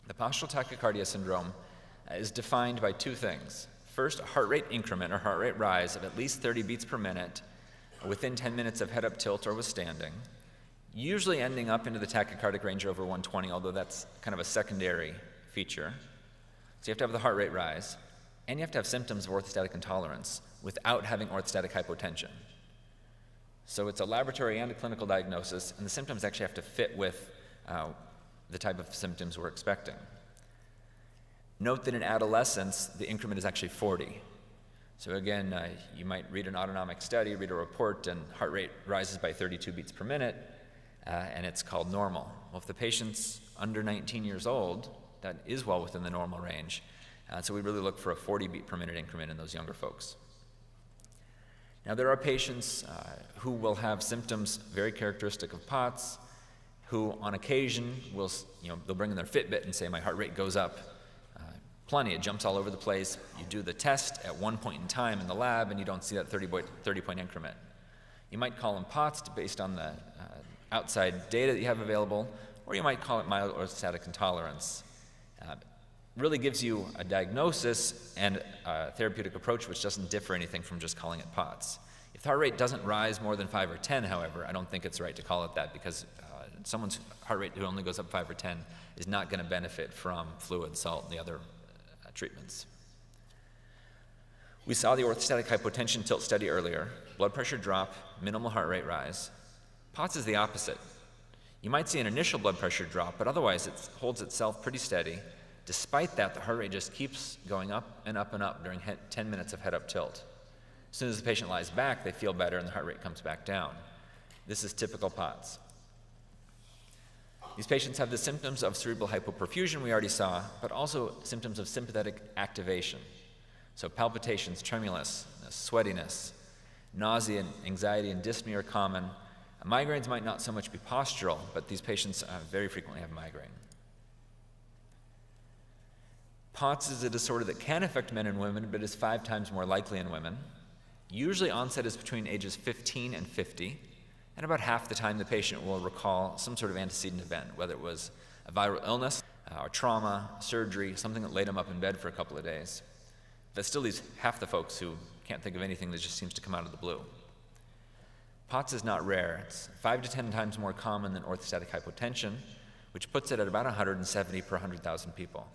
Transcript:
The postural tachycardia syndrome is defined by two things. First, a heart rate increment or heart rate rise of at least 30 beats per minute within 10 minutes of head-up tilt or with standing, usually ending up into the tachycardic range over 120, although that's kind of a secondary feature. So you have to have the heart rate rise, and you have to have symptoms of orthostatic intolerance without having orthostatic hypotension. So it's a laboratory and a clinical diagnosis, and the symptoms actually have to fit with the type of symptoms we're expecting. Note that in adolescence, the increment is actually 40. So again, you might read an autonomic study, read a report, and heart rate rises by 32 beats per minute, and it's called normal. Well, if the patient's under 19 years old, that is well within the normal range. So we really look for a 40 beat per minute increment in those younger folks. Now there are patients who will have symptoms very characteristic of POTS, who on occasion will, they'll bring in their Fitbit and say, my heart rate goes up plenty, it jumps all over the place. You do the test at one point in time in the lab and you don't see that 30-point increment. You might call them POTS based on the outside data that you have available, or you might call it mild orthostatic intolerance. Really gives you a diagnosis and a therapeutic approach which doesn't differ anything from just calling it POTS. If the heart rate doesn't rise more than 5 or 10, however, I don't think it's right to call it that, because someone's heart rate who only goes up 5 or 10 is not going to benefit from fluid, salt, and the other treatments. We saw the orthostatic hypotension tilt study earlier. Blood pressure drop, minimal heart rate rise. POTS is the opposite. You might see an initial blood pressure drop, but otherwise it holds itself pretty steady. Despite that, the heart rate just keeps going up and up and up during 10 minutes of head-up tilt. As soon as the patient lies back, they feel better and the heart rate comes back down. This is typical POTS. These patients have the symptoms of cerebral hypoperfusion we already saw, but also symptoms of sympathetic activation. So palpitations, tremulousness, sweatiness, nausea, anxiety, and dyspnea are common. Migraines might not so much be postural, but these patients very frequently have migraine. POTS is a disorder that can affect men and women, but is 5 times more likely in women. Usually onset is between ages 15 and 50, and about half the time the patient will recall some sort of antecedent event, whether it was a viral illness, or trauma, surgery, something that laid them up in bed for a couple of days. That still leaves half the folks who can't think of anything that just seems to come out of the blue. POTS is not rare. It's 5 to 10 times more common than orthostatic hypotension, which puts it at about 170 per 100,000 people.